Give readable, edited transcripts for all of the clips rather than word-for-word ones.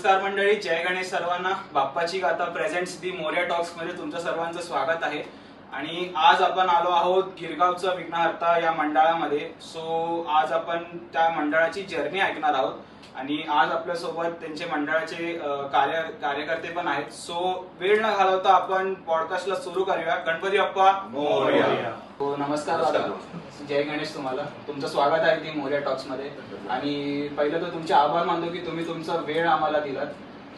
नमस्कार मंडळी, जय गणेश सर्वांना. बाप्पाची गाथा प्रेझेंट्स दी मोरया टॉक्स मध्ये तुमचं सर्वांचं स्वागत आहे. आणि आज आपण आलो आहोत गिरगावचं विघ्नहर्ता या मंडळामध्ये. सो आज आपण त्या मंडळाची जर्नी ऐकणार आहोत आणि आज आपल्या सोबत त्यांचे मंडळाचे कार्यकर्ते पण आहेत. सो वेळ न घालवता आपण पॉडकास्टला सुरू करूया. गणपती बाप्पा मोरया. नमस्कार दादा, जय गणेश. तुम्हाला तुमचं स्वागत आहे दी मोरया टॉक्स मध्ये. आणि पहिलं तर तुमचे आभार मानतो की तुम्ही तुमचा वेळ आम्हाला दिलात.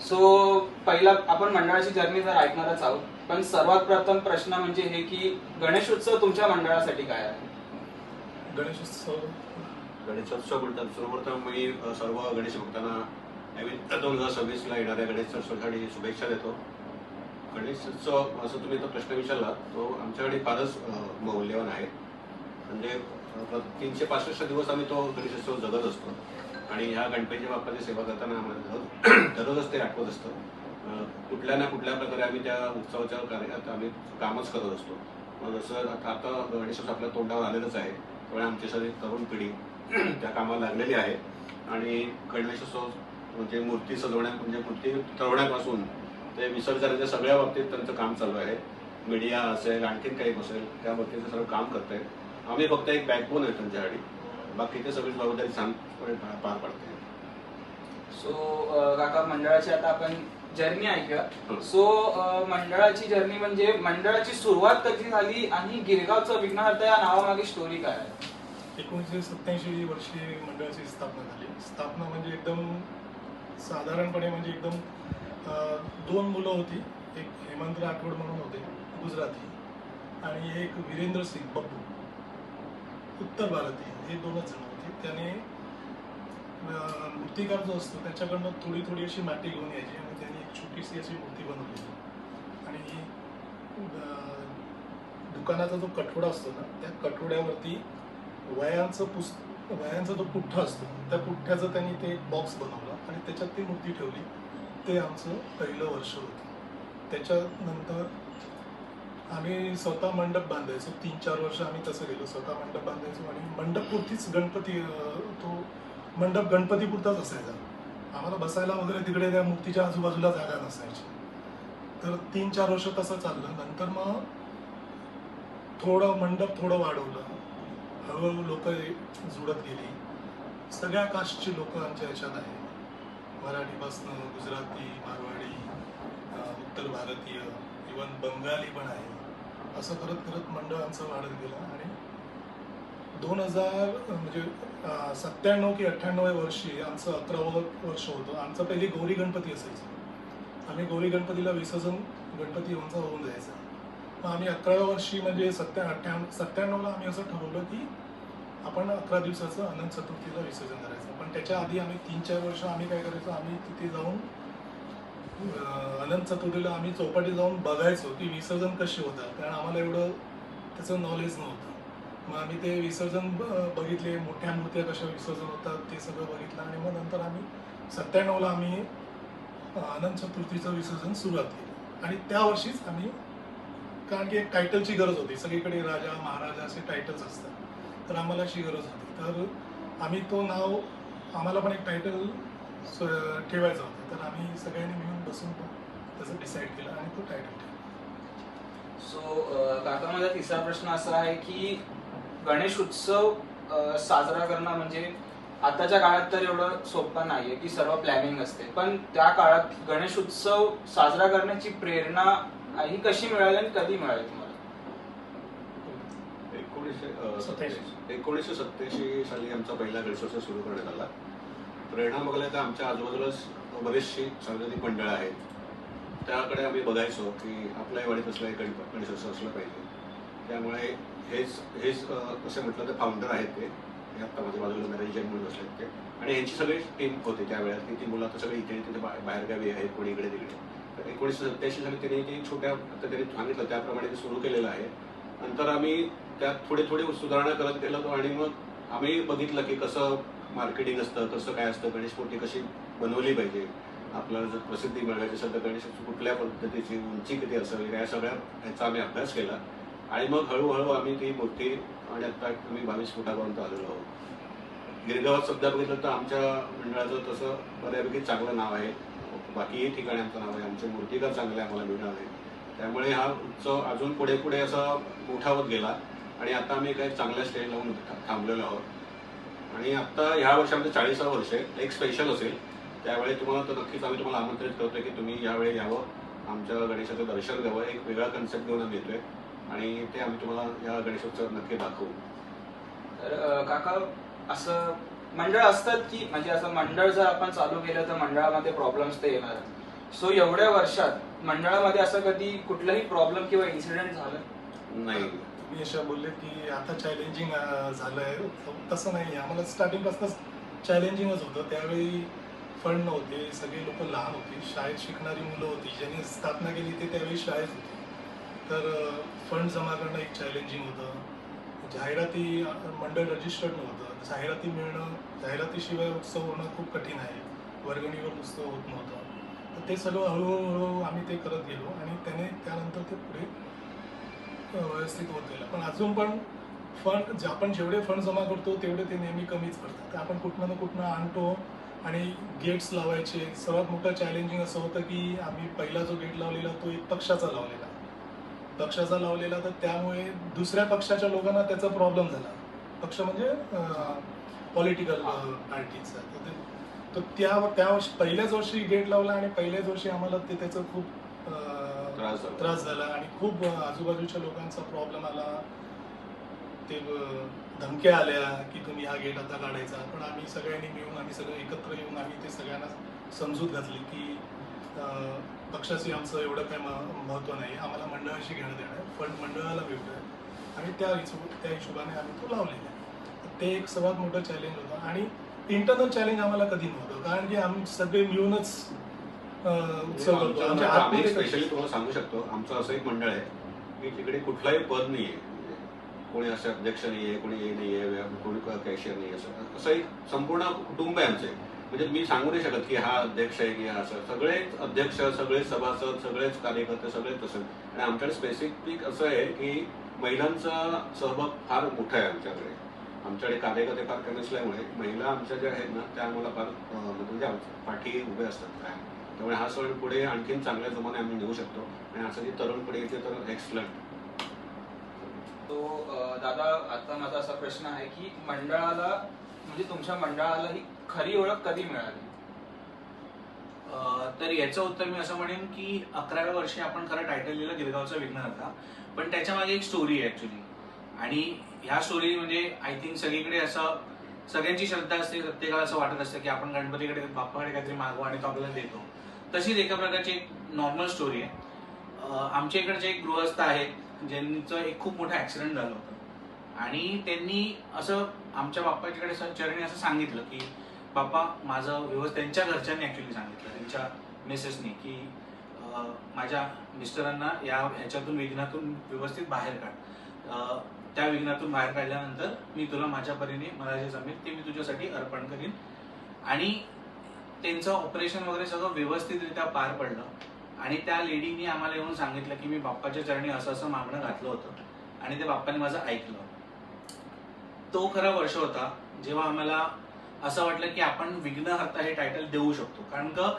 सो पहिला आपण मंडळाची जर्नी तर ऐकणारच आहोत, पण सर्वात प्रथम प्रश्न म्हणजे हे की गणेशोत्सव तुमच्या मंडळासाठी काय आहे? गणेशोत्सव बोलतात. सर्वप्रथम मी सर्व गणेश भक्तांना नवीन 2026ला येणाऱ्या गणेशोत्सवासाठी शुभेच्छा देतो. गणेशोत्सव असं तुम्ही तो प्रश्न विचारला, तो आमच्याकडे फारच मौल्यवान आहे. म्हणजे 365 दिवस आम्ही तो गणेशोत्सव जगत असतो आणि ह्या गणपती बाप्पाची सेवा करताना आम्हाला दररोजच ते आठवत असतं. कुठल्या ना कुठल्या प्रकारे आम्ही त्या उत्सवाच्या कार्यात आम्ही कामच करत असतो. मग जसं आता गणेशोत्सव आपल्या तोंडावर आलेलंच आहे, त्यामुळे आमची सगळी तरुण पिढी त्या कामाला लागलेली आहे. आणि गणेशोत्सव म्हणजे मूर्ती म्हणजे मूर्ती ठरवण्यापासून ते विसर्जनाच्या सगळ्या बाबतीत त्यांचं काम चालू आहे. मीडिया असेल, आणखीन काही असेल, त्या बाबतीत सगळं काम करत आहे. आम्ही फक्त एक बॅकबोन आहे त्यांच्यासाठी, बाकी ते सगळी जबाबदारी शांतपणे पार पाडते. सो काका, मंडळाची आता आपण जर्नी ऐकूया. सो मंडळाची जर्नी म्हणजे मंडळाची सुरुवात कधी झाली आणि गिरगावचं विघ्नहर्ता या नावामागे स्टोरी काय आहे? 1987 वर्षी मंडळाची स्थापना झाली. स्थापना म्हणजे एकदम साधारणपणे म्हणजे एकदम 2 मुलं होती. एक हेमंत राठोड म्हणून होते गुजराती, आणि एक वीरेंद्र सिंग बब्बू उत्तर भारतीय, हे 2च जण होते. त्याने मूर्तिकार जो असतो त्याच्याकडनं थोडी थोडी अशी माती घेऊन यायची आणि त्यांनी एक छोटीशी अशी मूर्ती बनवली. आणि दुकानाचा जो कठोडा असतो ना, त्या कठोड्यावरती वयांचा जो पुठ्ठा असतो, त्या पुठ्ठ्याचं त्यांनी ते एक बॉक्स बनवला आणि त्याच्यात ती मूर्ती ठेवली. ते आमचं पहिलं वर्ष होतं. त्याच्यानंतर आम्ही स्वतः मंडप बांधायचो. 3-4 वर्ष आम्ही तसं गेलो, स्वतः मंडप बांधायचो आणि मंडपपुरतीच गणपती, तो मंडप गणपतीपुरताच असायचा. आम्हाला बसायला वगैरे तिकडे त्या मूर्तीच्या आजूबाजूला जागा नसायची. तर 3-4 वर्ष तसं चाललं. नंतर मग मंडप थोडं वाढवलं, हळूहळू लोक जुळत गेली. सगळ्या कास्टची लोक आमच्या ह्याच्यात आहे, मराठीपासनं गुजराती, मारवाडी, उत्तर भारतीय, इव्हन बंगाली पण आहे. असं करत करत मंडळ आमचं वाढत गेलं. आणि 2000 म्हणजे 97 की 98 वर्षी आमचं 11वं वर्ष होतं. आमचं पहिली गौरी गणपती असायचं. आम्ही गौरी गणपतीला विसर्जन गणपती आमचा होऊन जायचा. मग आम्ही 11व्या वर्षी म्हणजे 97ला आम्ही असं ठरवलं की आपण 11 दिवसाचं अनंत चतुर्थीला विसर्जन करायचं. पण त्याच्या आधी आम्ही 3-4 वर्ष आम्ही काय करायचो, आम्ही तिथे जाऊन अनंत चतुर्थीला आम्ही चौपाटी जाऊन बघायचो की विसर्जन कशी होतात, कारण आम्हाला एवढं त्याचं नॉलेज नव्हतं. मग आम्ही ते विसर्जन बघितले, मोठ्या मूर्त्या कशा विसर्जन होतात ते सगळं बघितलं. आणि मग नंतर आम्ही 97ला आम्ही अनंत चतुर्थीचं विसर्जन सुरुवात केलं. आणि त्या वर्षीच आम्ही, कारण की एक टायटलची गरज होती, सगळीकडे राजा महाराजा असे टायटल्स असतात, तर आम्हाला अशी गरज होती. तर आम्ही तो नाव, आम्हाला पण एक टायटल ठेवायचं होतं. तर आम्ही सगळ्यांनी मिळून बसून त्याचं डिसाईड केलं आणि तो टायटल ठेवला. सो काका, माझा तिसरा प्रश्न असा आहे की गणेश उत्सव साजरा करणं म्हणजे आताच्या काळात तर एवढं सोपं नाहीये की सर्व प्लॅनिंग असते, पण त्या काळात गणेश उत्सव साजरा करण्याची प्रेरणा ही कशी मिळाली आणि कधी मिळाली तुम्हाला? 1987 साली आमचा पहिला गणेशोत्सव सुरू करण्यात आला. प्रेरणा बघायला तर आमच्या आजूबाजूलाच बरेचशी सार्वजनिक मंडळं आहेत, त्याकडे आम्ही बघायचो की आपल्याही वाडीत असलं एक गणेशोत्सव असलं पाहिजे. त्यामुळे हेच असं म्हटलं तर फाउंडर आहेत ते आत्ता माझ्या बाजूला मॅनेजर म्हणून असले ते, आणि यांची सगळी टीम होती त्यावेळेस की ती मुलं आता सगळी इथे तिथे बाहेरगावी आहेत, कोणी इकडे तिकडे. तर 1987 साली त्यांनी ती आता त्यांनी सांगितलं त्याप्रमाणे ते सुरू केलेलं आहे. नंतर आम्ही त्यात थोडे सुधारणा करत गेलो आणि मग आम्ही बघितलं की कसं मार्केटिंग असतं, कसं काय असतं, गणेश मूर्ती कशी बनवली पाहिजे, आपल्याला जर प्रसिद्धी मिळवायची असेल तर गणेशाची कुठल्या पद्धतीची उंची किती असावी, या सगळ्या ह्याचा आम्ही अभ्यास केला. आणि मग हळूहळू आम्ही ती मूर्ती, आणि आता आम्ही 22 फुटापर्यंत आलेलो आहोत. गिरगावात सध्या बघितलं तर आमच्या मंडळाचं तसं बऱ्यापैकी चांगलं नाव आहे. बाकीही ठिकाणी आमचं नाव आहे, आमचे मूर्तिकार चांगले आम्हाला मिळाले. त्यामुळे हा उत्सव अजून पुढे पुढे असा मोठा होत गेला आणि आता आम्ही काही चांगल्या स्टेज लावून थांबलेलो आहोत. आणि आता ह्या वर्षामध्ये 40वे वर्ष आहे, एक स्पेशल असेल. त्यावेळी तुम्हाला तर नक्कीच आम्ही तुम्हाला आमंत्रित करतोय की तुम्ही यावेळी यावं, आमच्या गणेशाचं दर्शन घ्यावं. एक वेगळा कन्सेप्ट घेऊन आम्ही येतोय आणि ते आम्ही तुम्हाला या गणेशोत्सवात नक्की दाखवू. तर काका, असं मंडळ असतात की म्हणजे असं मंडळ जर आपण चालू केलं तर मंडळामध्ये प्रॉब्लेम्स ते येणार. सो एवढ्या वर्षात मंडळामध्ये असं कधी कुठलाही प्रॉब्लेम किंवा इन्सिडेंट झालं नाही. तुम्ही अशा बोलले की आता चॅलेंजिंग झालंय, तसं नाही. आम्हाला स्टार्टिंगपासूनच चॅलेंजिंगच होतं. त्यावेळी फंड नव्हते, सगळे लोक लहान होते, शाळेत शिकणारी मुलं होती. ज्यांनी स्थापना केली ते त्यावेळी शाळेत होती. तर फंड जमा करणं एक चॅलेंजिंग होतं. जाहिराती, मंडळ रजिस्टर्ड नव्हतं, जाहिराती मिळणं, जाहिरातीशिवाय उत्सव होणं खूप कठीण आहे. वर्गणीवर उत्सव होत नव्हतं. तर ते सगळं हळूहळू आम्ही ते करत गेलो आणि त्यानंतर ते पुढे व्यवस्थित होत गेलं. पण अजून पण फंड, आपण जेवढे फंड जमा करतो तेवढे ते नेहमी कमीच पडतात. आपण कुठनं ना कुठनं आणतो आणि गेट्स लावायचे. सर्वात मोठं चॅलेंजिंग असं होतं की आम्ही पहिला जो गेट लावलेला तो एक पक्षाचा लावलेला, तर त्यामुळे दुसऱ्या पक्षाच्या लोकांना त्याचा प्रॉब्लेम झाला. पक्ष म्हणजे पॉलिटिकल पार्टीचा. तर त्या पहिल्याच वर्षी गेट लावला आणि पहिल्याच वर्षी आम्हाला त्याचं खूप त्रास झाला आणि खूप आजूबाजूच्या लोकांचा प्रॉब्लेम आला. ते धमक्या आल्या की तुम्ही हा गेट आता काढायचा. पण आम्ही सगळ्यांनी मिळून, आम्ही सगळं एकत्र येऊन आम्ही ते सगळ्यांना समजूत घातली की पक्षाशी आमचं एवढं काही महत्त्व नाही, आम्हाला मंडळाशी घेणं देणं आहे, फंड मंडळाला मिळतोय आणि त्या हिशोबाने आम्ही तो लावलेला आहे. ते एक सर्वात मोठं चॅलेंज होतं. आणि इंटरनल चॅलेंज आम्हाला कधी नव्हतं, कारण की आम्ही सगळे मिळूनच उत्सव करतो. आम्ही स्पेशली तुम्हाला सांगू शकतो, आमचं असं एक मंडळ आहे की तिकडे कुठलाही पद नाही आहे. कोणी असं अध्यक्ष नाही आहे, कोणी हे नाही आहे, कोणी कॅशियर नाही आहे. असं एक संपूर्ण कुटुंब आहे आमचे. म्हणजे मी सांगू नाही शकत की हा अध्यक्ष आहे की हा असं. सगळेच अध्यक्ष, सगळेच सभासद, सगळेच कार्यकर्ते, सगळेच तसं. आणि आमच्याकडे स्पेसिफिक असं आहे की महिलांचा सहभाग फार मोठा आहे आमच्याकडे. आमच्याकडे कार्यकर्ते फार कमी असल्यामुळे महिला आमच्या ज्या आहेत ना त्या आम्हाला फार म्हणजे पाठी उभे असतात काय. त्यामुळे हा सण पुढे आणखीन चांगल्या जोमाने आम्ही नेऊ शकतो. आणि असं जी तरुण पिढी येते तर एक्सलंट. तो दादा, आता माझा असा प्रश्न आहे की मंडळाला म्हणजे तुमच्या मंडळाला ही खरी ओळख कधी मिळाली? तर याचं उत्तर मी असं म्हणेन की 11व्या वर्षी आपण खरं टायटल दिलं गिरगावचा विघ्नहर्ता. पण त्याच्या मागे एक स्टोरी आहे ऍक्च्युली. आणि ह्या स्टोरी म्हणजे आय थिंक सगळीकडे असं सगळ्यांची श्रद्धा असते, प्रत्येकाला असं वाटत असतं की आपण गणपतीकडे बाप्पाकडे काहीतरी मागवा आणि तो आपल्याला देतो. तशीच एका प्रकारची एक नॉर्मल स्टोरी आहे. आमच्या इकडचे एक गृहस्थ आहेत ज्यांचं एक खूप मोठं ऍक्सिडेंट झालं होतं आणि त्यांनी असं आमच्या बाप्पाच्याकडे चरणी असं सांगितलं की बाप्पा माझं व्यवस्थित, त्यांच्या घरच्यांनी ऍक्च्युली सांगितलं, त्यांच्या मिसेसनी, की माझ्या मिस्टरांना ह्याच्यातून विघ्नातून व्यवस्थित बाहेर काढ. त्या विघ्नातून बाहेर काढल्यानंतर मी तुला माझ्या परीने मला जे जमेल ते मी तुझ्यासाठी अर्पण करीन. आणि त्यांचं ऑपरेशन वगैरे सगळं व्यवस्थितरित्या पार पडलं. आणि त्या लेडीनी आम्हाला येऊन सांगितलं की मी बाप्पाच्या चरणी असं असं मागणं घातलं होतं आणि ते बाप्पाने माझं ऐकलं. तो खरा वर्ष होता जेव्हा आम्हाला असं वाटलं की आपण विघ्नहर्ता हे टायटल देऊ शकतो. कारण का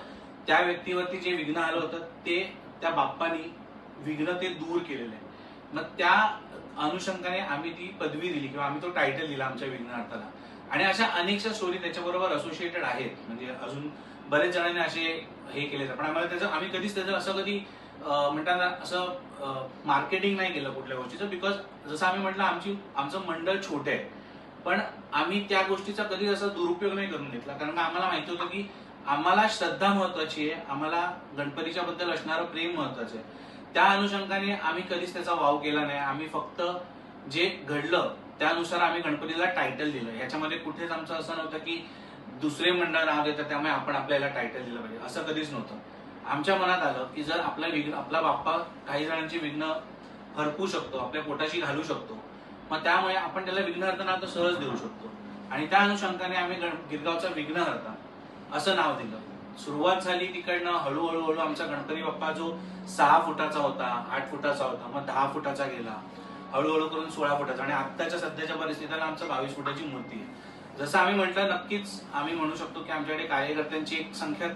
त्या व्यक्तीवरती जे विघ्न आलं होतं ते त्या बाप्पानी विघ्न ते दूर केलेलं आहे. मग त्या अनुषंगाने आम्ही ती पदवी दिली किंवा आम्ही तो टायटल दिला आमच्या विघ्नहर्ताला. आणि अशा अनेकशा स्टोरी त्याच्याबरोबर असोसिएटेड आहेत. म्हणजे अजून बरेच जणांनी असे हे केले, पण आम्हाला त्याचं आम्ही कधीच त्याचं असं कधी म्हणतात ना असं मार्केटिंग नाही केलं कुठल्या गोष्टीचं. बिकॉज जसं आम्ही म्हटलं आमचं मंडळ छोटे आहे, पण आम्ही त्या गोष्टीचा कधी असा दुरुपयोग नाही करून घेतला. कारण आम्हाला माहिती होतं की आम्हाला श्रद्धा महत्वाची आहे, आम्हाला गणपतीच्या बद्दल असणारं प्रेम महत्वाचं आहे. त्या अनुषंगाने आम्ही कधीच त्याचा वाव केला नाही. आम्ही फक्त जे घडलं त्यानुसार आम्ही गणपतीला टायटल दिलं. ह्याच्यामध्ये कुठेच आमचं असं नव्हतं की दुसरे मंडळ नाव देतात त्यामुळे आपण आपल्याला टायटल दिलं पाहिजे, असं कधीच नव्हतं. आमच्या मनात आलं की जर आपला बाप्पा काही जणांची विघ्न हरपू शकतो, आपल्या पोटाशी घालू शकतो, मग त्यामुळे आपण त्याला विघ्नहर्ता नाव तर सहज देऊ शकतो. आणि त्या अनुषंगाने आम्ही गिरगावचा विघ्नहर्ता असं नाव दिलं. सुरुवात झाली तिकडनं. हळूहळू आमचा गणपती बाप्पा जो 6 फुटाचा होता, 8 फुटाचा होता, मग 10 फुटाचा गेला, हळूहळू करून 16 फुटाचा आणि आत्ताच्या सध्याच्या परिस्थितीला आमचं 22 फुटाची मूर्ती आहे. जसं आम्ही म्हटलं, नक्कीच आम्ही म्हणू शकतो की आमच्याकडे कार्यकर्त्यांची एक संख्या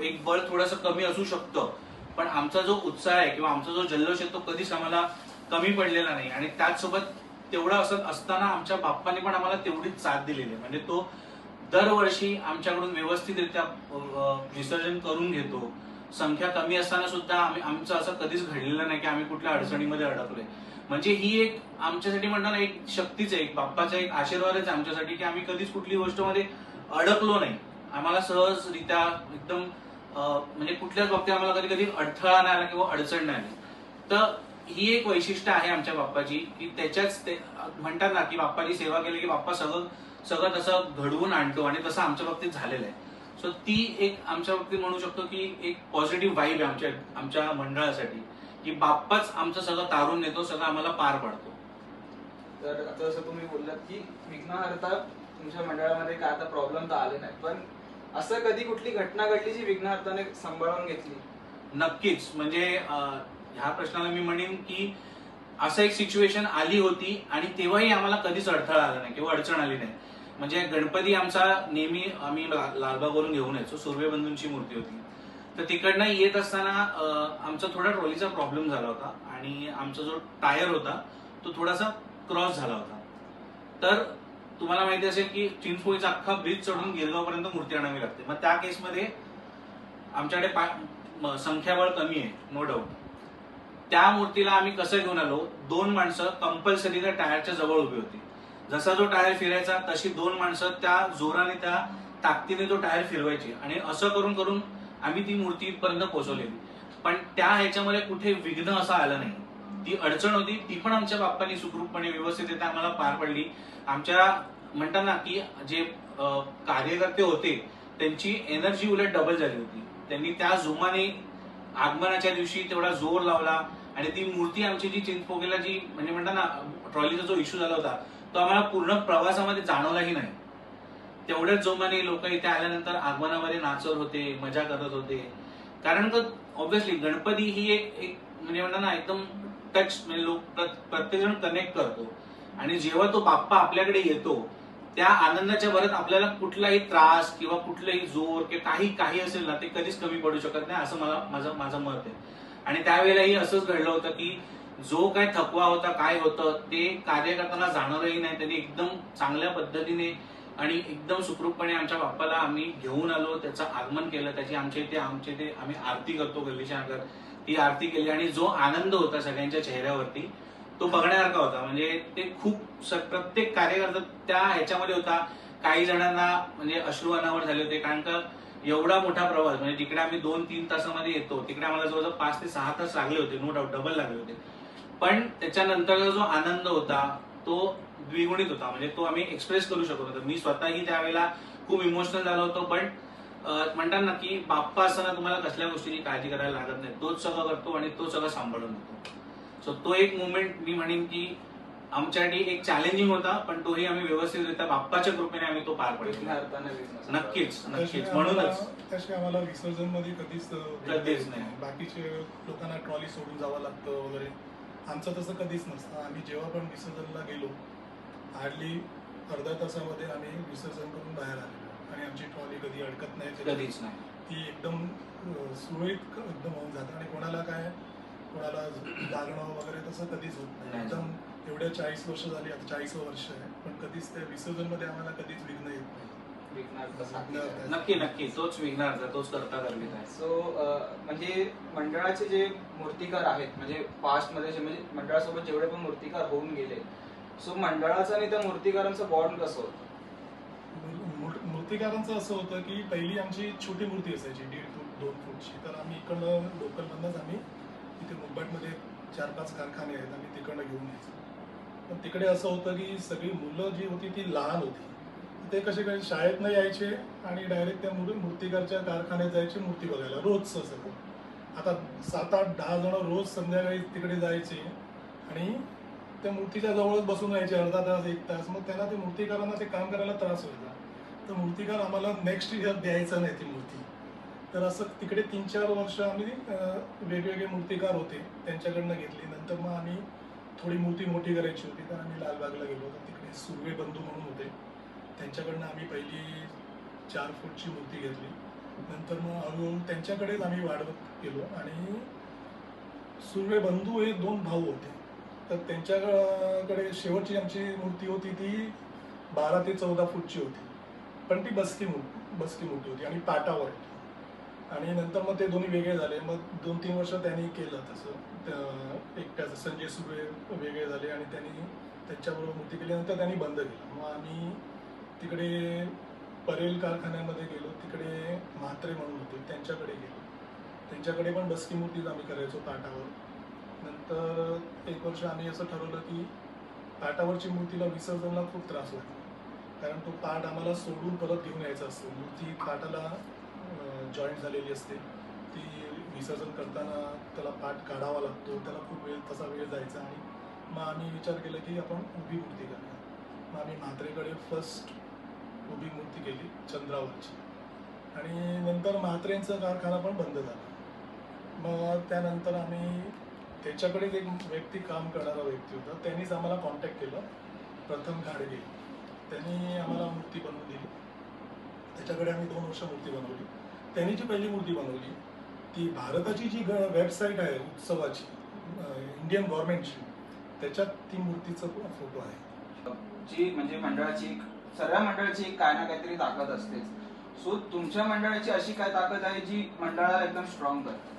एक बळ थोडंसं कमी असू शकतं, पण आमचा जो उत्साह आहे किंवा आमचा जो जल्लोष आहे तो कधीच आम्हाला कमी पडलेला नाही. आणि त्याचसोबत तेवढं असं असताना आमच्या बाप्पाने पण आम्हाला तेवढीच साथ दिलेली आहे. म्हणजे तो दरवर्षी आमच्याकडून व्यवस्थितरित्या विसर्जन करून घेतो. संख्या कमी असताना सुद्धा आमचं असं कधीच घडलेलं नाही की आम्ही कुठल्या अडचणीमध्ये अडकलोय. म्हणजे ही एक आमच्यासाठी म्हणताना एक शक्तीच आहे, एक बाप्पाचा एक आशीर्वादच आहे आमच्यासाठी की आम्ही कधीच कुठली गोष्टमध्ये अडकलो नाही. आम्हाला सहजरित्या एकदम म्हणजे कुठल्याच बाबतीत आम्हाला कधी कधी अडथळा नाही आला किंवा अडचण नाही आली. तर ही एक वैशिष्ट्य आहे आमच्या बाप्पाची की त्याच्याच ते म्हणतात ना की बाप्पाची सेवा केली की बाप्पा सगळं तसं घडवून आणतो आणि तसं आमच्या बाबतीत झालेलं आहे. सो ती एक आमच्या बाबतीत म्हणू शकतो की एक पॉझिटिव्ह वाईब आहे आमच्या मंडळासाठी की बाप्पाच आमचं सगळं तारून नेतो, सगळं आम्हाला पार पाडतो. तर आता जसं तुम्ही बोललात की विघ्नहर्ता तुमच्या मंडळामध्ये काय आता प्रॉब्लेम तर आले नाही, पण असं कधी कुठली घटना घडली जी विघ्नहर्ताने सांभाळून घेतली? नक्कीच. म्हणजे ह्या प्रश्नाला मी म्हणेन की असं एक सिच्युएशन आली होती आणि तेव्हाही आम्हाला कधीच अडथळा आला नाही किंवा अडचण आली नाही. म्हणजे गणपती आमचा नेहमी आम्ही लालबागवरून घेऊन यायचो, सुर्वेबंधूंची मूर्ती होती. तर तिकडनं येत असताना आमचा थोडा ट्रॉलीचा प्रॉब्लेम झाला होता आणि आमचा जो टायर होता तो थोडासा क्रॉस झाला होता. तर तुम्हाला माहिती असेल की चिंचपोळीचा अख्खा ब्रिज चढून गिरगावपर्यंत मूर्ती आणावी लागते. मग त्या केसमध्ये आमच्याकडे संख्याबळ कमी आहे, नो डाऊट. त्या मूर्तीला आम्ही कसं घेऊन आलो, 2 माणसं कंपल्सरी त्या टायरच्या जवळ उभी होती. जसा जो टायर फिरायचा तशी 2 माणसं त्या जोराने त्या ताकदीने तो टायर फिरवायची आणि असं करून करून आम्ही ती मूर्ती इथपर्यंत पोहोचवलेली. पण त्या ह्याच्यामध्ये कुठे विघ्न असं आलं नाही. ती अडचण होती, ती पण आमच्या बाप्पांनी सुखरूपपणे व्यवस्थितरित्या आम्हाला पार पडली. आमच्या म्हणतात ना की जे कार्यकर्ते होते त्यांची एनर्जी उलट डबल झाली होती. त्यांनी त्या जोमाने आगमनाच्या दिवशी तेवढा जोर लावला आणि ती मूर्ती आमची जी चिंचपोकळीला जी म्हणजे म्हणतात ना ट्रॉलीचा जो इश्यू झाला होता तो आम्हाला पूर्ण प्रवासामध्ये जाणवलाही नाही. तेवढ्याच जोमाने लोक इथे आल्यानंतर आगमनामध्ये नाचत होते, मजा करत होते. कारण का ऑब्व्हियसली गणपती ही एक म्हणजे म्हणतात ना एकदम टच, म्हणजे लोक प्रत्येक जण कनेक्ट करतो आणि जेव्हा तो बाप्पा आपल्याकडे येतो त्या आनंदाच्या भरात आपल्याला कुठलाही त्रास किंवा कुठलाही जोर किंवा काही असेल ना ते कधीच कमी पडू शकत नाही, असं माझं मत आहे. आणि त्यावेळेलाही असंच घडलं होतं की जो काय थकवा होता, काय होतं ते कार्य करताना जाणवलंही नाही. त्यांनी एकदम चांगल्या पद्धतीने आणि एकदम सुखरूपपणे आमच्या बाप्पाला आम्ही घेऊन आलो, त्याचं आगमन केलं. त्याची आमच्या इथे आम्ही आरती करतो गल्लीच्या नगर, ती आरती केली आणि जो आनंद होता सगळ्यांच्या चेहऱ्यावरती तो बघण्यासारखा होता. म्हणजे ते खूप प्रत्येक कार्यकर्ता त्या ह्याच्यामध्ये होता. काही जणांना म्हणजे अश्रू अनावर झाले होते, कारण का एवढा मोठा प्रवास म्हणजे तिकडे आम्ही 2-3 तासामध्ये येतो, तिकडे आम्हाला जवळजवळ 5 ते 6 तास लागले होते, नो डाऊट डबल लागले होते. पण त्याच्यानंतरचा जो आनंद होता तो द्विगुणित होता. म्हणजे तो आम्ही एक्सप्रेस करू शकत होतो. मी स्वतःही त्यावेळेला खूप इमोशनल झालो होतो. पण म्हणतात ना की बाप्पा असताना तुम्हाला कसल्या गोष्टीची काळजी करायला लागत नाही, तोच सगळं करतो आणि तो सगळं सांभाळून घेतो. सो तो एक मुवमेंट मी म्हणेन की आमच्यासाठी एक चॅलेंजिंग होता, पण तोही आम्ही व्यवस्थितरित्या बाप्पाच्या कृपेने आम्ही तो पार पडलो. नक्कीच. म्हणूनच तशी आम्हाला विसर्जन मध्ये कधीच नाही. बाकीचे लोकांना ट्रॉली सोडून जावं लागतं वगैरे, आमचं तसं कधीच नसतं. आम्ही जेव्हा पण विसर्जनला गेलो हार्डली अर्ध्या तासामध्ये आम्ही विसर्जन करून बाहेर आलेलो आणि आमची ट्रॉली कधी अडकत नाही, कधीच नाही. ती एकदम सुरळीत एकदम होऊन जाते आणि कोणाला लागणं वगैरे तसं कधीच होत नाही. एकदम एवढ्या 40 वर्ष झाली, आता 40वं वर्ष आहे, पण कधीच त्या विसर्जन मध्ये आम्हाला कधीच विघ्न येत नाही. नक्की तोच विघ्नहर्ता, तोच करता गर्भित आहे. सो म्हणजे मंडळाचे जे मूर्तिकार आहेत, म्हणजे पास्ट मध्ये म्हणजे मंडळासोबत जेवढे पण मूर्तिकार होऊन गेले, सो मंडळाचं आणि त्या मूर्तिकारांचं बॉन्ड कसं होतं? मूर्तिकारांचं असं होतं की पहिली आमची छोटी मूर्ती असायची 1.5 फूट 2 फूटची. तर आम्ही इकडनं लोकलमधनंच आम्ही इथे मुंबईमध्ये 4-5 कारखाने आहेत, आम्ही तिकडनं घेऊन यायचो. पण तिकडे असं होतं की सगळी मुलं जी होती ती लहान होती. ते कसे काही शाळेतनं यायचे आणि डायरेक्ट त्या मूर्तिकारच्या कारखान्यात जायचे मूर्ती बघायला रोजचं सगळं. आता 7-8-10 जण रोज संध्याकाळी तिकडे जायचे आणि त्या मूर्तीच्या जवळच बसून राहायचे अर्धा तास 1 तास. मग त्यांना ते मूर्तिकारांना ते काम करायला त्रास व्हायचा. तर मूर्तिकार आम्हाला नेक्स्ट इयर द्यायचा नाही ती मूर्ती. तर असं तिकडे 3-4 वर्ष आम्ही वेगवेगळे मूर्तिकार होते त्यांच्याकडनं घेतली. नंतर मग आम्ही थोडी मूर्ती मोठी करायची होती तर आम्ही लालबागला गेलो होतो. तिकडे सुर्वे बंधू म्हणून होते, त्यांच्याकडनं आम्ही पहिली 4 फूटची मूर्ती घेतली नंतर मग हळूहळू त्यांच्याकडेच आम्ही वाढवत गेलो आणि सुर्वे बंधू हे 2 भाऊ होते. तर त्यांच्याकडे शेवटची आमची मूर्ती होती ती 12 ते 14 फूटची होती. पण ती बसकी मूर्ती होती आणि पाटावर होती. आणि नंतर मग ते दोन्ही वेगळे झाले. मग 2-3 वर्ष त्यांनी केलं तसं एकट्याचं संजय सुर्वे वेगळे झाले आणि त्यांनी त्यांच्याबरोबर मूर्ती केली. नंतर त्यांनी बंद केलं. मग आम्ही तिकडे परेल कारखान्यामध्ये गेलो. तिकडे म्हात्रे म्हणून होते त्यांच्याकडे गेलो. त्यांच्याकडे पण बसकी मूर्तीच आम्ही करायचो पाटावर. नंतर 1 वर्ष आम्ही असं ठरवलं की पाटावरची मूर्तीला विसर्जनला खूप त्रास होतो. कारण तो पाट आम्हाला सोडून परत घेऊन यायचा असतो. मूर्ती पाटाला जॉईंट झालेली असते. ती विसर्जन करताना त्याला पाट काढावा लागतो. त्याला खूप तसा वेळ जायचा. आणि मग आम्ही विचार केला की आपण उभी मूर्ती करूया. मग आम्ही म्हात्रेकडे फर्स्ट उभी मूर्ती केली चंद्रावरची. आणि नंतर म्हात्रेंचा कारखाना पण बंद झाला. मग त्यानंतर आम्ही त्याच्याकडेच एक व्यक्ती काम करणारा व्यक्ती होता. त्यांनीच आम्हाला कॉन्टॅक्ट केलं. प्रथम घाडगे त्यांनी आम्हाला मूर्ती बनवून दिली. त्याच्याकडे आम्ही 2 वर्ष मूर्ती बनवली. त्यांनी जी पहिली मूर्ती बनवली ती भारताची जी वेबसाईट आहे उत्सवाची इंडियन गव्हर्नमेंटची त्याच्यात ती मूर्तीचा फोटो आहे. जी म्हणजे मंडळाची सर्व मंडळाची एक काय ना काहीतरी ताकद असतेच. सो तुमच्या मंडळाची अशी काय ताकद आहे जी मंडळाला एकदम स्ट्रॉंग करते?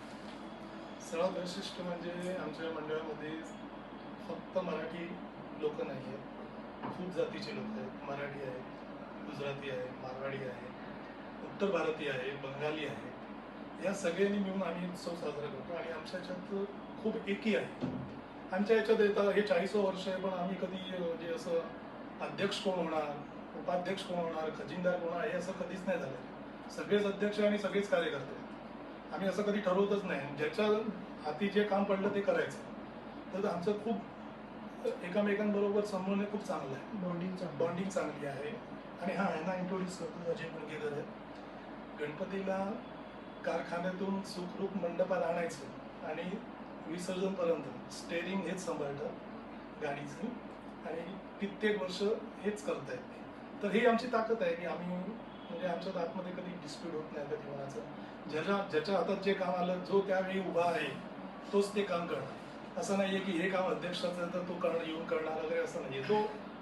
सर्वात वैशिष्ट्य म्हणजे आमच्या मंडळामध्ये फक्त मराठी लोक नाही आहेत. खूप जातीचे लोक आहेत. मराठी आहेत, गुजराती आहे, मारवाडी आहे, उत्तर भारतीय आहे, बंगाली आहे. या सगळ्यांनी मिळून आम्ही उत्सव साजरा करतो. आणि आमच्या ह्याच्यात खूप एकी आहे. आमच्या ह्याच्यात येतं हे 40वं वर्ष आहे. पण आम्ही कधी म्हणजे असं अध्यक्ष कोण होणार, उपाध्यक्ष कोण होणार, खजिनदार कोण होणार हे असं कधीच नाही झालं. सगळेच अध्यक्ष आणि सगळेच कार्यकर्ते. आम्ही असं कधी ठरवतच नाही. ज्याच्या हाती जे काम पडलं ते करायचं. तर आमचं खूप एकमेकांबरोबर समन्वय खूप चांगलं आहे. बॉन्डिंग चांगली आहे. आणि यांना इंट्रोड्यूस करतो. अजय मुणगेकर आहेत. गणपतीला कारखान्यातून सुखरूप मंडपात आणायचं आणि विसर्जनपर्यंत स्टेअरिंग हेच सांभाळतं गाडीचं. आणि कित्येक वर्ष हेच करतायत. तर ही आमची ताकद आहे की आम्ही म्हणजे आमच्या आतमध्ये कधी डिस्प्यूट होत नाही कधी कोणाचं. ज्याच्या हातात जे काम आलं जो त्यावेळी उभा आहे तोच ते काम करणार. असं नाही आहे की हे काम अध्यक्षाचं आहे तर तो येऊन करणार वगैरे असं नाही आहे. तो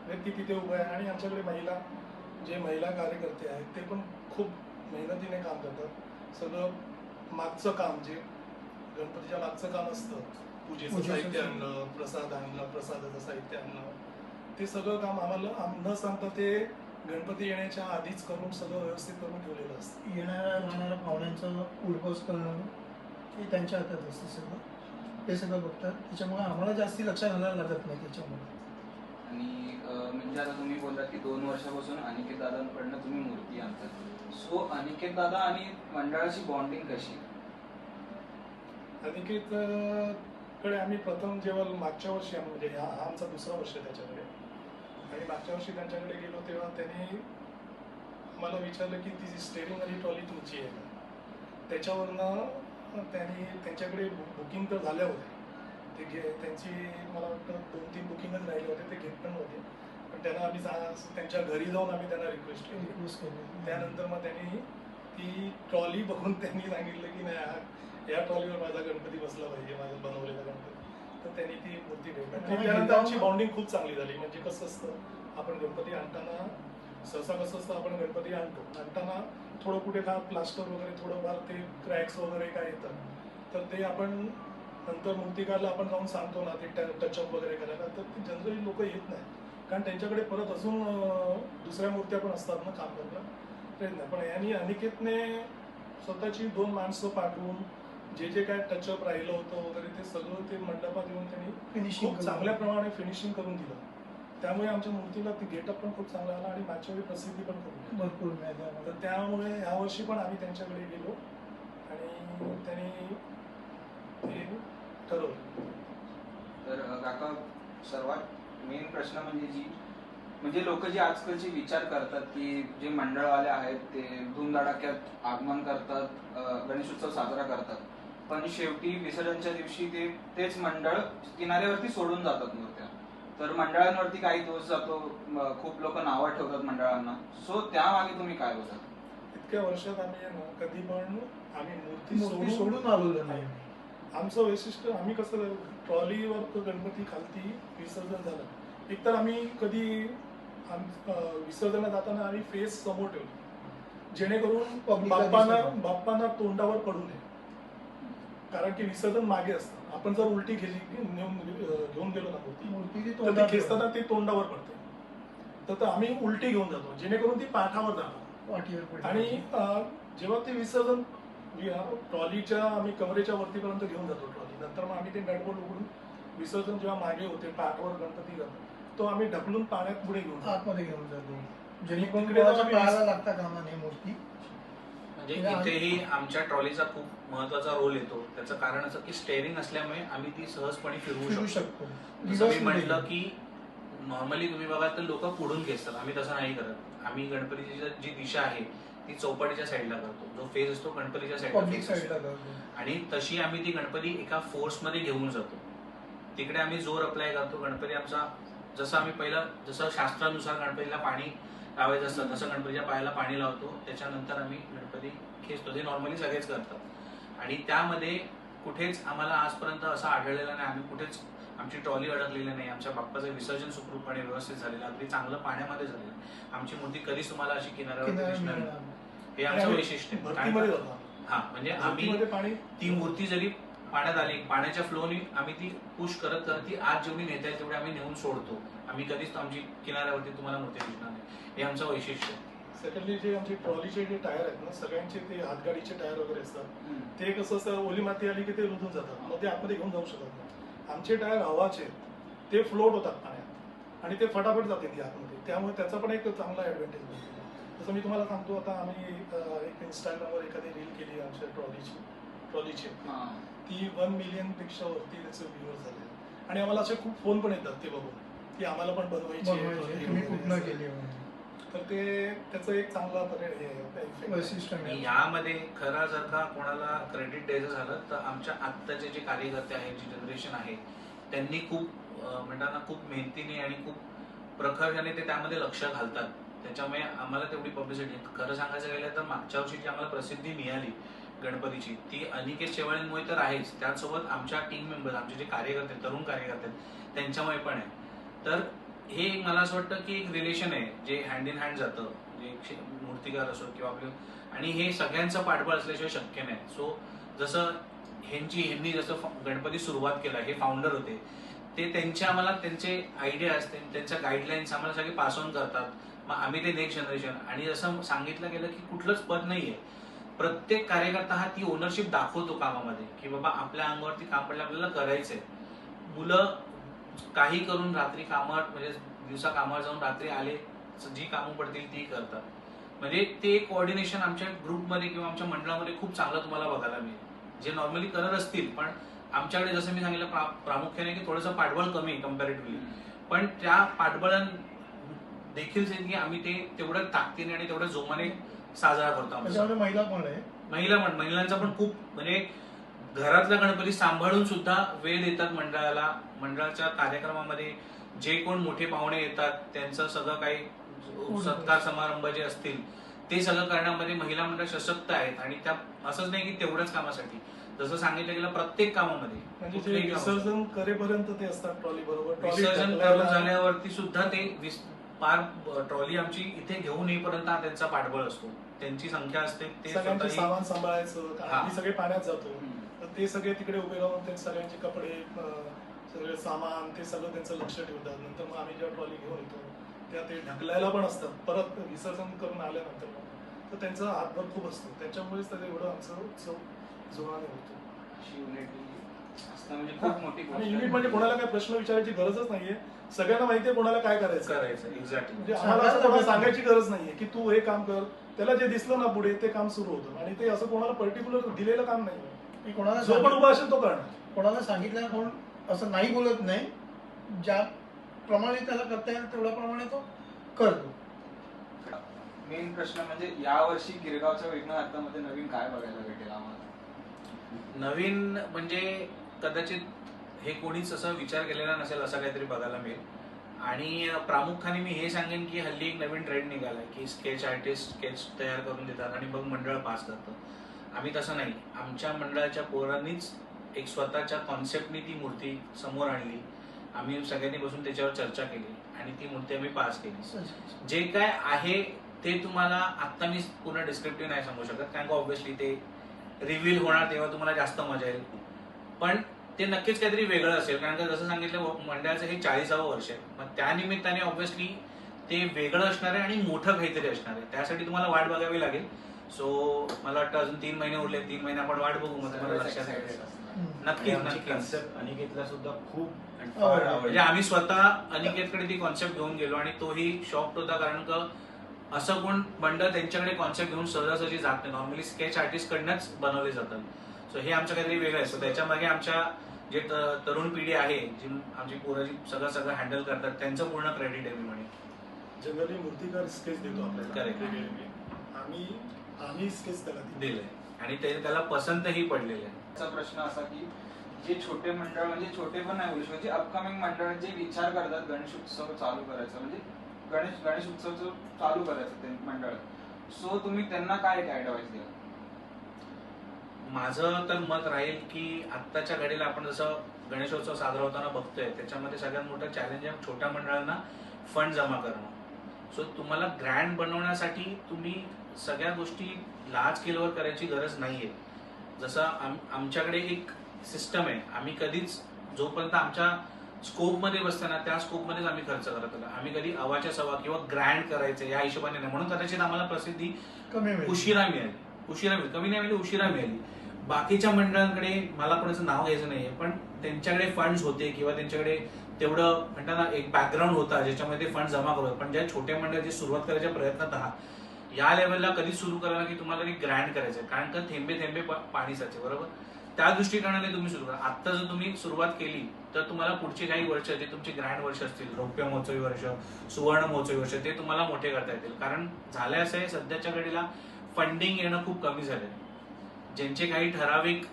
व्यक्ती तिथे उभा आहे. आणि आमच्याकडे महिला कार्यकर्ते आहेत ते पण खूप मेहनतीने काम करतात. सगळं मागचं काम जे गणपतीच्या मागचं काम असतं पूजेचं साहित्य आणणं, प्रसाद आणणं, प्रसादाचं साहित्य आणणं, ते सगळं काम आम्हाला न सांगता ते गणपती येण्याच्या आधीच करून सगळं व्यवस्थित करून ठेवलेलं असतं. येणाऱ्या जाणाऱ्या पाहुण्यांचं उडपोस करणं हे त्यांच्या हातात असतं. सगळं ते सगळं बघतात. त्याच्यामुळे आम्हाला जास्ती लक्ष घालायला लागत नाही त्याच्यामुळे. आणि म्हणजे आता तुम्ही बोललात की 2 वर्षापासून अनिकेत दादांकडनं तुम्ही मूर्ती आणतात. सो अनिकेत दादा आणि मंडळाची बॉन्डिंग कशी? अनिकेत कडे आम्ही प्रथम जेव्हा मागच्या वर्षी म्हणजे हा आमचा 2रा वर्ष आहे त्याच्याकडे. आणि मागच्या वर्षी त्यांच्याकडे गेलो तेव्हा त्यांनी मला विचारलं की ती स्टेअरिंग आणि ट्रॉली तुमची आहे का. त्याच्यावरनं त्यांच्याकडे बुकिंग तर झाल्या होत्या. त्यांची मला वाटतं 2-3 बुकिंगच राहिले होते. ते घेत पण नव्हते. पण त्यांना आम्ही त्यांच्या घरी जाऊन आम्ही त्यांना रिक्वेस्ट केली. त्यानंतर मग त्यांनी ती ट्रॉली बघून त्यांनी सांगितलं की नाही या ट्रॉलीवर माझा गणपती बसला पाहिजे, माझा बनवलेला गणपती. तर त्यांनी ती मूर्ती भेटली. त्यानंतर आमची बॉन्डिंग खूप चांगली झाली. म्हणजे कसं असतं आपण गणपती आणताना सहसा कसं असतं आपण गणपती आणताना थोडं कुठे का प्लास्टर वगैरे थोडंफार ते क्रॅक्स वगैरे काय येतात तर ते आपण नंतर मूर्तिकारला आपण जाऊन सांगतो ना ते टचअप वगैरे करायला. तर ते जनरली लोक येत नाही. कारण त्यांच्याकडे परत अजून दुसऱ्या मूर्त्या पण असतात ना काम करायला. तेच नाही. पण यांनी अनिकेतने स्वतःची 2 माणसं पाठवून जे काय टचअप राहिलं होतं वगैरे ते सगळं ते मंडपात येऊन त्यांनी फिनिशिंग खूप चांगल्या प्रमाणे फिनिशिंग करून दिलं. त्यामुळे आमच्या मूर्तीला ती गेटअप पण खूप चांगला आला आणि मागच्या वेळी प्रसिद्धी पण खूप भरपूर मिळाली. तर त्यामुळे यावर्षी पण आम्ही त्यांच्याकडे गेलो आणि त्यांनी ते ठरवलं. तर काका सर्वात मेन प्रश्न म्हणजे लोक जे आजकालचे विचार करतात की जे मंडळवाले आहेत ते धूमधडाक्यात आगमन करतात, गणेशोत्सव साजरा करतात, पण शेवटी विसर्जनच्या दिवशी तेच मंडळ किनाऱ्यावरती सोडून जातात मूर्त्या. तर मंडळांवरती काही दोष जातो, खूप लोक नावं ठेवतात मंडळांना. सो त्यामागे तुम्ही काय बोलतात? इतक्या वर्षात आम्ही आहे ना कधी पण आम्ही मूर्ती सोडून आलेलो नाही. आमचं वैशिष्ट्य आम्ही कसं ट्रॉलीवर गणपती खालती विसर्जन झालं एक तर आम्ही कधी विसर्जनात जाताना आम्ही फेस समोर ठेवतो जेणेकरून बाप्पांना तोंडावर पडू नये कारण की विसर्जन मागे असतं आपण जर उलटी घेऊन गेलो ना मूर्ती तर ती खेचताना ती तोंडावर पडते तर आम्ही उलटी घेऊन जातो जेणेकरून ती पाठावर जाणार आणि जेव्हा ते विसर्जन ट्रॉलीच्या आम्ही कमरेच्या वरतीपर्यंत घेऊन जातो ट्रॉली नंतर मग आम्ही ते नटबोल्ट उघडून विसर्जन जेव्हा मागे होते पाठावर गणपती जातो तो आम्ही ढकलून पाण्यात पुढे घेऊन आतमध्ये घेऊन जातो जेणेकरून तिकडे जाऊन पाहायला लागता कामा नये मूर्ती. म्हणजे इथेही आमच्या ट्रॉलीचा खूप महत्वाचा रोल येतो. त्याचं कारण असं की स्टेअरिंग असल्यामुळे आम्ही ती सहजपणे फिरवू शकतो. जसं मी म्हटलं की नॉर्मली तुम्ही बघाल तर लोक पुढून खेचतात आम्ही तसं नाही करत. आम्ही गणपतीची जी दिशा आहे ती चौपाटीच्या साईडला करतो जो फेस असतो गणपतीच्या साईडला आणि तशी आम्ही ती गणपती एका फोर्समध्ये घेऊन जातो. तिकडे आम्ही जोर अप्लाय करतो. गणपती आमचा जसं आम्ही पहिलं जसं शास्त्रानुसार गणपतीला पाणी लावायचं असतं तसं गणपतीच्या पायाला पाणी लावतो त्याच्यानंतर आम्ही गणपती खेचतो. ते नॉर्मली सगळेच करतात आणि त्यामध्ये कुठेच आम्हाला आजपर्यंत असं आढळलेलं नाही आम्ही कुठेच आमची ट्रॉली अडकलेली नाही. आमच्या बाप्पाचं विसर्जन सुखरूपपणे व्यवस्थित झालेलं अगदी चांगलं पाण्यामध्ये झालेलं. आमची मूर्ती कधीच तुम्हाला अशी किनाऱ्यावर दिसणार नाही. हे आमचं वैशिष्ट्य हा म्हणजे आम्ही ती मूर्ती जरी पाण्यात आली पाण्याच्या फ्लोनी आम्ही ती पुश करत करत ती आज जेवढी नेता येईल तेवढी आम्ही नेऊन सोडतो. आम्ही कधीच आमची किनाऱ्यावरती तुम्हाला मूर्ती दिसणार नाही. हे आमचं वैशिष्ट्य. सेकंडली जे आमचे ट्रॉलीचे जे टायर आहेत ना सगळ्यांचे ते हातगाडीचे टायर वगैरे असतात ते कसं असतं ओली माती आली की ते रुजून जातात मग ते आतमध्ये घेऊन जाऊ शकत नाही. आमचे टायर हवाचे ते फ्लोट होतात पाण्यात आणि ते फटाफट जाते ती आतमध्ये त्यामुळे त्याचा पण एक चांगला ऍडव्हान्टेज आहे. जसं मी तुम्हाला सांगतो आता आम्ही एक इंस्टाग्रामवर एखादी रील केली आमच्या ट्रॉलीची ती 1 मिलियन पेक्षा वरती त्याचे व्ह्यूअर्स झाले आणि आम्हाला असे खूप फोन पण येतात ते बघून की आम्हाला पण बनवायची तर ते त्याचं एक चांगला वैशिष्ट्य. यामध्ये खरा जर का कोणाला क्रेडिट द्यायचं झालं तर आमच्या आत्ताचे जे कार्यकर्ते आहेत जी जनरेशन आहे त्यांनी खूप म्हणताना खूप मेहनतीने आणि खूप प्रखरपणे ते त्यामध्ये लक्ष घालतात. त्याच्यामुळे आम्हाला तेवढी पब्लिसिटी खरं सांगायचं गेलं तर मागच्या वर्षी जी आम्हाला प्रसिद्धी मिळाली गणपतीची ती अनिकेत शेवाळेंमुळे तर आहेच त्याचसोबत आमच्या टीम मेंबर्स आमचे जे कार्यकर्ते तरुण कार्यकर्ते आहेत त्यांच्यामुळे पण आहे. तर हे मला असं वाटतं की एक रिलेशन आहे जे हँड इन हँड जातं जे मूर्तिकार असो किंवा आपले आणि हे सगळ्यांचं पाठबळ असल्याशिवाय शक्य नाही. सो जसं ह्यांनी जसं गणपती सुरुवात केला हे फाउंडर होते ते त्यांचे आम्हाला त्यांचे आयडियाज त्यांच्या गाईडलाईन्स आम्हाला सगळे पास ऑन करतात. मग आम्ही ते नेक्स्ट जनरेशन आणि जसं सांगितलं गेलं की कुठलंच पद नाहीये प्रत्येक कार्यकर्ता हा ती ओनरशिप दाखवतो कामामध्ये की बाबा आपल्या अंगावरती काम पडलं आपल्याला करायचंय. मुलं काही करून रात्री कामावर म्हणजे दिवसा कामावर जाऊन रात्री आले जी कामं पडतील ती करतात. म्हणजे ते कोऑर्डिनेशन आमच्या ग्रुपमध्ये किंवा आमच्या मंडळामध्ये खूप चांगलं तुम्हाला बघायला मिळेल जे नॉर्मली करत असतील पण आमच्याकडे जसं मी सांगितलं प्रामुख्याने की थोडंसं पाठबळ कमी कम्पॅरेटिव्हली पण त्या पाठबळां देखील की आम्ही ते तेवढ्या ताकदीने आणि तेवढ्या जोमाने साजरा करतो. महिलांचा पण खूप म्हणजे घरातला गणपती सांभाळून सुद्धा वेळ देतात मंडळाला. मंडळाच्या कार्यक्रमामध्ये जे कोण मोठे पाहुणे येतात त्यांचं सगळं काही सत्कार समारंभ जे असतील ते सगळं करण्यामध्ये महिला मंडळ सशक्त आहेत आणि त्या असंच नाही की तेवढ्याच कामासाठी जसं सांगितलं गेलं प्रत्येक कामामध्ये म्हणजे विसर्जन करेपर्यंत ते असतात ट्रॉली बरोबर. विसर्जन करून झाल्यावरती सुद्धा ते पार ट्रॉली आमची इथे घेऊन येईपर्यंत त्यांचा पाठबळ असतो. त्यांची संख्या असते ते सामान सांभाळायचं आम्ही सगळे पाण्यात जातो तर ते सगळे तिकडे उभे राहून ते सगळ्यांचे कपडे सगळे सामान ते सगळं त्यांचं लक्ष ठेवतात. नंतर मग आम्ही जेव्हा ट्रॉली घेऊन येतो त्या ते ढकलायला पण असतात परत विसर्जन करून आल्यानंतर तर त्यांचा हातभार खूप असतो त्याच्यामुळेच तर एवढं आमचं उत्सव जोराने होतो. युनिट म्हणजे कोणाला काय प्रश्न विचारायची गरजच नाहीये सगळ्यांना माहितीये कोणाला काय करायचं एक्झॅक्टली. म्हणजे आम्हाला असं कोणाला सांगायची गरज नाहीये की तू हे काम कर त्याला जे दिसलं ना पुढे ते काम सुरू होतं आणि ते असं कोणाला पर्टिक्युलर दिलेलं काम नाही. कोणाला जो पण उभा असेल तो करणार. कोणाला सांगितलं कोण असं नाही बोलत नाही ज्याप्रमाणे त्याला करता येईल तेवढ्याप्रमाणे तो करतो. मेन प्रश्न म्हणजे यावर्षी गिरगावच्या विघ्नहर्तामध्ये नवीन काय बघायला भेटेल आम्हाला? नवीन म्हणजे कदाचित हे कोणीच असं विचार केलेला नसेल असं काहीतरी बघायला मिळेल. आणि प्रामुख्याने मी हे सांगेन की हल्ली एक नवीन ट्रेंड निघालाय की स्केच आर्टिस्ट स्केच तयार करून देतात आणि मग मंडळ पास करतं. आम्ही तसं नाही, आमच्या मंडळाच्या पोरांनीच एक स्वतःच्या कॉन्सेप्टनी ती मूर्ती समोर आणली. आम्ही सगळ्यांनी बसून त्याच्यावर चर्चा केली आणि ती मूर्ती आम्ही पास केली. जे काय आहे ते तुम्हाला आत्ता मी पूर्ण डिस्क्रिप्टिव्ह नाही सांगू शकत, कारण का ऑब्व्हियसली ते रिव्हील होणार तेव्हा तुम्हाला जास्त मजा येईल. पण ते नक्कीच काहीतरी वेगळं असेल, कारण का जसं सांगितलं मंडळाचं हे 40वे वर्ष आहे. मग त्या निमित्ताने ऑब्व्हियसली ते वेगळं असणार आहे आणि मोठं काहीतरी असणार आहे. त्यासाठी तुम्हाला वाट बघावी लागेल. सो मला वाटतं अजून 3 महिने उरले, 3 महिने आपण वाट बघू. मग तुम्हाला लक्षात येईल. नक्कीच नक्कीच. कन्सेप्ट अनिकेतला सुद्धा खूप म्हणजे आम्ही स्वतः अनिकेतकडे ती कॉन्सेप्ट घेऊन गेलो आणि तोही शॉक्ड होता, कारण का असं कोण मंडळ त्यांच्याकडे कॉन्सेप्ट घेऊन सहजासहजी जात नाही. नॉर्मली स्केच आर्टिस्ट कडनंच बनवले जातात. सो हे आमचं काहीतरी वेगळं आहे. सो त्याच्यामागे आमच्या जे तरुण पिढी आहे, जी आमची पोरं जी सगळं हँडल करतात, त्यांचं पूर्ण क्रेडिट आहे मी म्हणेन. जनरली मूर्तिकार स्केच देतो आपल्याला. Correct. आम्ही स्केच त्याला दिलंय आणि ते त्याला पसंतही पडलेलं आहे. त्याचा प्रश्न असा की जे छोटे मंडळ, म्हणजे छोटे पण नाही बोलू शकत, जे अपकमिंग मंडळ जे विचार करतात गणेश उत्सव चालू करायचा, म्हणजे गणेश उत्सव चालू करायचं ते मंडळ, सो तुम्ही त्यांना काय ऍडवाइस द्याल? माझं तर मत राहील की आत्ताच्या घडीला आपण जसं गणेशोत्सव साजरा होताना बघतोय, त्याच्यामध्ये सगळ्यात मोठं चॅलेंज आहे छोट्या मंडळांना फंड जमा करणं. सो तुम्हाला ग्रँड बनवण्यासाठी तुम्ही सगळ्या गोष्टी लार्ज स्केलवर करायची गरज नाहीये. जसं आमच्याकडे एक सिस्टम आहे. आम्ही कधीच जोपर्यंत आमच्या स्कोपमध्ये बसतं ना, त्या स्कोपमध्येच आम्ही खर्च करत आलो. आम्ही कधी अवाच्या सवा किंवा ग्रँड करायचं या हिशोबाने नाही. म्हणून कदाचित आम्हाला प्रसिद्धी कमी उशिरा मिळाली. कमी नाही मिळाली, उशिरा मिळाली. बाकीच्या मंडळांकडे मला कोणाचं नाव घ्यायचं नाहीये, पण त्यांच्याकडे फंड्स होते किंवा त्यांच्याकडे तेवढं म्हणतात ना एक बॅकग्राऊंड होता ज्याच्यामध्ये ते फंड जमा करत. पण ज्या छोट्या मंडळ जे सुरुवात करायच्या प्रयत्नात आहात, या लेवलला कधी सुरू करा की तुम्हाला ग्रँड करायचंय, कारण का थेंबे थेंबे पाणी साचे, बरोबर. त्या दृष्टिकोनाने तुम्ही सुरू करा. आता जर तुम्ही सुरुवात केली तर तुम्हाला पुढची काही वर्ष जे तुमची ग्रँड वर्ष असतील, रौप्य महोत्सवी वर्ष, सुवर्ण महोत्सवी वर्ष, ते तुम्हाला मोठे करता येतील. कारण झालंय असं आहे, सध्याच्या घडीला फंडिंग येणं खूप कमी झालंय. ज्यांचे काही ठराविक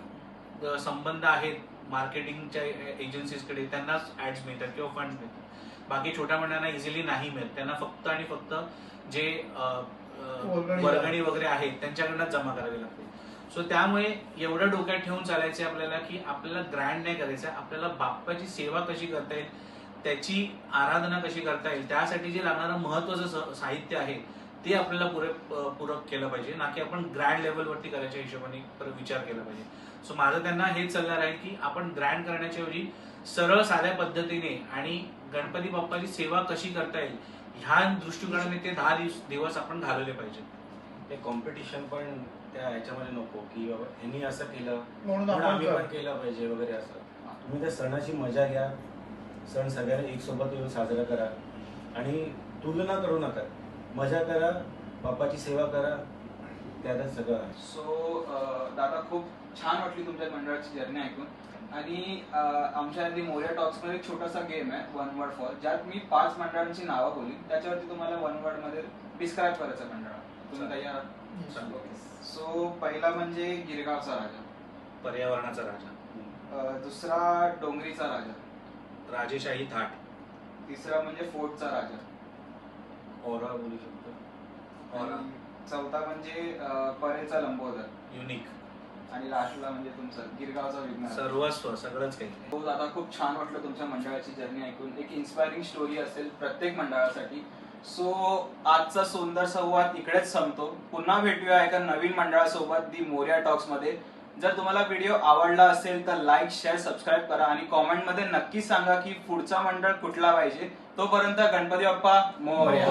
संबंध आहेत मार्केटिंगच्या एजन्सीजकडे, त्यांनाच ऍड्स मिळतात किंवा फंड मिळतात. बाकी छोट्या मंडळांना इझिली नाही मिळत. त्यांना फक्त आणि फक्त जे वर्गणी वगैरे आहेत त्यांच्याकडनं जमा करावी लागते. सो त्यामुळे एवढं डोक्यात ठेवून चालायचं आपल्याला की आपल्याला ग्रँड नाही करायचं, आपल्याला बाप्पाची सेवा कशी करता येईल, त्याची आराधना कशी करता येईल, त्यासाठी जे लागणारं महत्वाचं साहित्य आहे ते आपल्याला पूरक केलं पाहिजे, ना की आपण ग्रँड लेवलवरती करायच्या हिशोबाने विचार केला पाहिजे. सो माझं त्यांना हेच सल्ला राहील की आपण ग्रँड करण्याच्या ऐवजी सरळ साध्या पद्धतीने आणि गणपती बाप्पाची सेवा कशी करता येईल ह्या दृष्टिकोनाने ते 10 दिवस आपण घालवले पाहिजे. ते कॉम्पिटिशन पण त्या ह्याच्यामध्ये नको की बाबा यांनी असं केलं म्हणून म्हणून आम्ही आपण पण केलं पाहिजे वगैरे. असं तुम्ही त्या सणाची मजा घ्या, सण सगळ्यांना एक सोबत येऊन साजरा करा आणि तुलना करू नका. मजा करा, बाप्पाची सेवा करा, त्यातच सगळं आहे. सो दादा, खूप छान वाटली तुमच्या मंडळाची जर्नी ऐकून. आणि आमच्या आधी मोर्या टॉक्स मध्ये एक छोटासा गेम आहे, 1 वर्ड फॉर, ज्यात मी 5 मंडळांची नावं बोलीन, त्याच्यावरती तुम्हाला 1 वर्ड मध्ये डिस्क्राईब करायचं मंडळ. तुम्ही तयार आहात? सो पहिला म्हणजे गिरगावचा राजा, पर्यावरणाचा राजा. दुसरा डोंगरीचा राजा, राजेशाही थाट. तिसरा म्हणजे फोर्टचा राजा, ओरा बोलू शकतो. आणि चौथा म्हणजे परेचा लंबोदर, युनिक. आणि लास्टला म्हणजे तुमचं गिरगावचा विघ्नहर्ता. सर्वस्व सगळंच काही. हो दादा, खूप छान वाटलं तुमच्या मंडळाची जर्नी ऐकून. एक इन्स्पायरिंग स्टोरी असेल प्रत्येक मंडळासाठी. सो आजचा सुंदर संवाद इकडेच संपतो. पुन्हा भेटूया एका नवीन मंडळासोबत दी मोर्या टॉक्स मध्ये. जर तुम्हाला व्हिडिओ आवडला असेल तर लाईक, शेअर, सबस्क्राईब करा आणि कॉमेंट मध्ये नक्की सांगा की पुढचा मंडळ कुठला पाहिजे. तोपर्यंत गणपती बाप्पा मोरया.